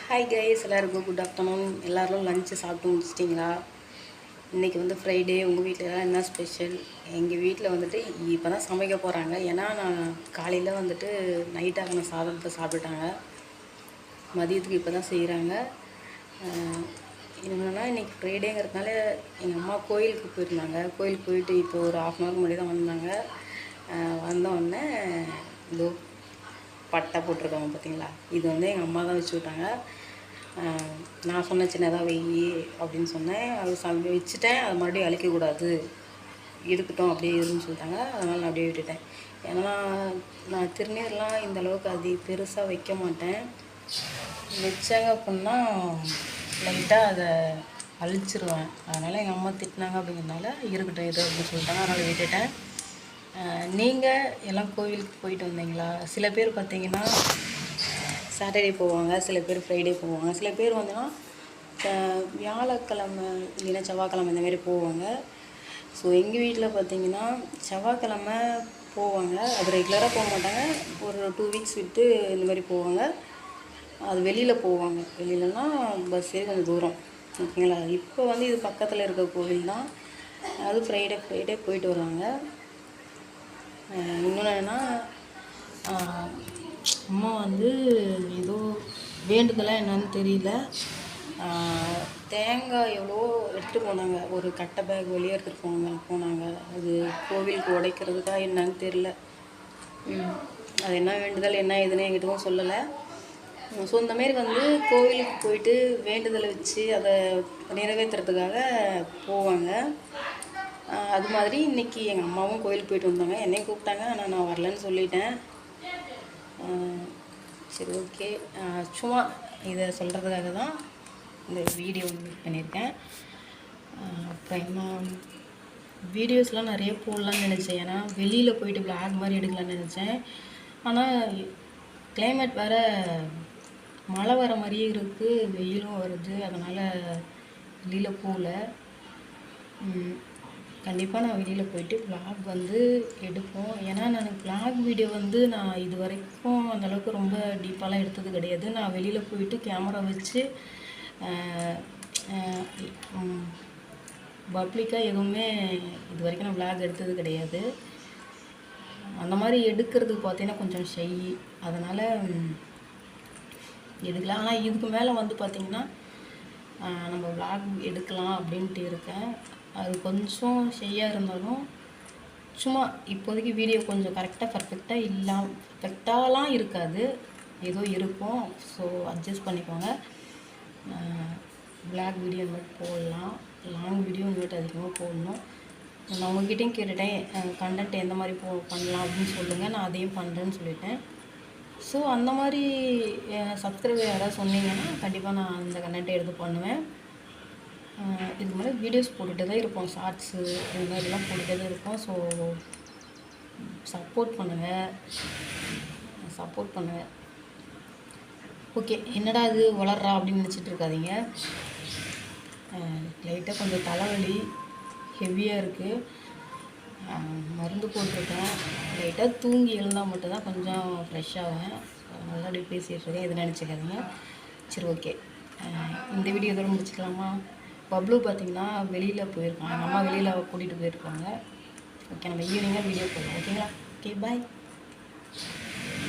Hi guys, எல்லாருக்கும் good afternoon. எல்லோரும் lunch சாப்பிட்டு முடிச்சிட்டிங்களா? இன்றைக்கி வந்து ஃப்ரைடே. உங்கள் வீட்டில் என்ன ஸ்பெஷல்? எங்கள் வீட்டில் வந்துட்டு இப்போ தான் சமைக்க போகிறாங்க. ஏன்னா நான் காலையில் வந்துட்டு நைட்டாகின சாதத்தை சாப்பிட்டுட்டாங்க. மதியத்துக்கு இப்போ தான் செய்கிறாங்க. என்னென்னா இன்றைக்கி ஃப்ரைடேங்கிறதுனால எங்கள் அம்மா கோயிலுக்கு போயிருந்தாங்க. கோயிலுக்கு போயிட்டு இப்போ ஒரு ½ முன்னாடி தான் வந்தாங்க. வந்தோடனே இதோ பட்டை போட்டிருக்காங்க பார்த்தீங்களா? இது வந்து எங்கள் அம்மா தான் வச்சு விட்டாங்க. நான் சொன்னேன் சின்னதாக வெயி அப்படின்னு சொன்னேன். அது வச்சுட்டேன். அது மறுபடியும் அழிக்கக்கூடாது, இருக்கட்டும் அப்படியே இருன்னு சொல்லிட்டாங்க. அதனால் நான் அப்படியே விட்டுட்டேன். ஏன்னா நான் திருநீர்லாம் இந்த அளவுக்கு அது பெருசாக வைக்க மாட்டேன். வச்சாங்க அப்படின்னா லைட்டாக அதை அழிச்சிருவேன். அதனால் எங்கள் அம்மா திட்டினாங்க அப்படிங்கிறதுனால இருக்கட்டும் இது அப்படின்னு சொல்லிட்டாங்க. அதனால் விட்டுட்டேன். நீங்கள் எல்லாம் கோவிலுக்கு போயிட்டு வந்தீங்களா? சில பேர் பார்த்தீங்கன்னா சாட்டர்டே போவாங்க, சில பேர் ஃப்ரைடே போவாங்க, சில பேர் வந்துன்னா வியாழக்கிழமை இல்லைன்னா செவ்வாய்க்கிழமை இந்தமாரி போவாங்க. ஸோ எங்கள் வீட்டில் பார்த்தீங்கன்னா செவ்வாய்க்கிழமை போவாங்க. அது ரெகுலராக போக மாட்டாங்க. ஒரு 2 வீக்ஸ் விட்டு இந்த மாதிரி போவாங்க. அது வெளியில் போவாங்க. வெளியிலனா பஸ் ஏறி கொஞ்சம் தூரம், ஓகேங்களா? இப்போ வந்து இது பக்கத்தில் இருக்க கோவில் தான். அது ஃப்ரைடே போயிட்டு வருவாங்க. இன்னொன்று என்னென்னா அம்மா வந்து ஏதோ வேண்டுதலாக என்னன்னு தெரியல, தேங்காய் எவ்வளோ எடுத்துகிட்டு போனாங்க. ஒரு கட்டை பேக் வெளியே எடுத்துகிட்டு போனாங்க. அது கோவிலுக்கு உடைக்கிறதுக்கா என்னன்னு தெரியல. அது என்ன வேண்டுதல் என்ன ஏதுன்னு என்கிட்டவும் சொல்லலை. ஸோ இந்தமாரி வந்து கோவிலுக்கு போயிட்டு வேண்டுதலை வச்சு அதை நிறைவேற்றுறதுக்காக போவாங்க. அது மாதிரி இன்றைக்கி எங்கள் அம்மாவும் கோயிலுக்கு போயிட்டு வந்தாங்க. என்னையும் கூப்பிட்டாங்க, ஆனால் நான் வரலன்னு சொல்லிட்டேன். சரி, ஓகே. சும்மா இதை சொல்கிறதுக்காக தான் இந்த வீடியோ மேக் பண்ணியிருக்கேன். அப்புறம் என்ன வீடியோஸ்லாம் நிறைய போடலான்னு நினச்சேன். ஏன்னா வெளியில் போயிட்டு விளாக் மாதிரி எடுக்கலான்னு நினச்சேன். ஆனால் கிளைமேட் வேறு மழை வர மாதிரியே இருக்குது, வெயிலும் வருது. அதனால் வெளியில் போகல. கண்டிப்பாக நான் வெளியில் போயிட்டு விளாக் வந்து எடுப்போம். ஏன்னா நான் விளாக் வீடியோ வந்து நான் இது வரைக்கும் அந்தளவுக்கு ரொம்ப டீப்பாலாம் எடுத்தது கிடையாது. நான் வெளியில் போயிட்டு கேமரா வச்சு பப்ளிக்காக எதுவுமே இது வரைக்கும் நான் விளாக் எடுத்தது கிடையாது. அந்த மாதிரி எடுக்கிறதுக்கு பார்த்தீங்கன்னா கொஞ்சம் ஷை, அதனால் எடுக்கலாம். ஆனால் இதுக்கு மேலே வந்து பார்த்திங்கன்னா நம்ம விளாக் எடுக்கலாம் அப்படின்ட்டு இருக்கேன். அது கொஞ்சம் ஷையாக இருந்தாலும் சும்மா இப்போதைக்கு வீடியோ கொஞ்சம் கரெக்டாக பர்ஃபெக்டாலாம் இருக்காது, ஏதோ இருக்கும். ஸோ அட்ஜஸ்ட் பண்ணிக்கோங்க. விளாக் வீடியோ மட்டும் போடலாம், லாங் வீடியோ இங்கிட்ட அதிகமாக போடணும். நான் உங்ககிட்டையும் கேட்டுட்டேன் கண்டென்ட் எந்த மாதிரி பண்ணலாம் அப்படின்னு சொல்லுங்கள், நான் அதையும் பண்ணுறேன்னு சொல்லிட்டேன். ஸோ அந்த மாதிரி சப்ஸ்கிரைபர் யாராவது சொன்னீங்கன்னா கண்டிப்பாக நான் அந்த கண்டென்ட்டை எடுத்து பண்ணுவேன். இது மாதிரி வீடியோஸ் போட்டுகிட்டே தான் இருப்போம், ஷார்ட்ஸு இது மாதிரிலாம் போட்டுகிட்டே தான் இருப்போம். ஸோ சப்போர்ட் பண்ணுங்கள். ஓகே, என்னடா இது வளர்றா அப்படின்னு நினச்சிட்டு இருக்காதீங்க. லைட்டாக கொஞ்சம் தலைவலி ஹெவியாக இருக்குது, மருந்து போட்டிருக்கேன். லைட்டாக தூங்கி எழுந்தால் மட்டும்தான் கொஞ்சம் ஃப்ரெஷ்ஷாகும். நல்லா அப்படி பேசிகிட்ருக்கேன், எது நினச்சிக்காதீங்க. சரி, ஓகே. இந்த வீடியோ இதோட முடிச்சுக்கலாமா? பப்ளு பார்த்திங்கன்னா வெளியில் போயிருக்காங்க, எங்கள் அம்மா வெளியில் கூட்டிகிட்டு போயிருக்காங்க. ஓகே, நம்ம ஈவினிங்காக வீடியோ போடலாம், ஓகேங்களா? ஓகே, பாய்.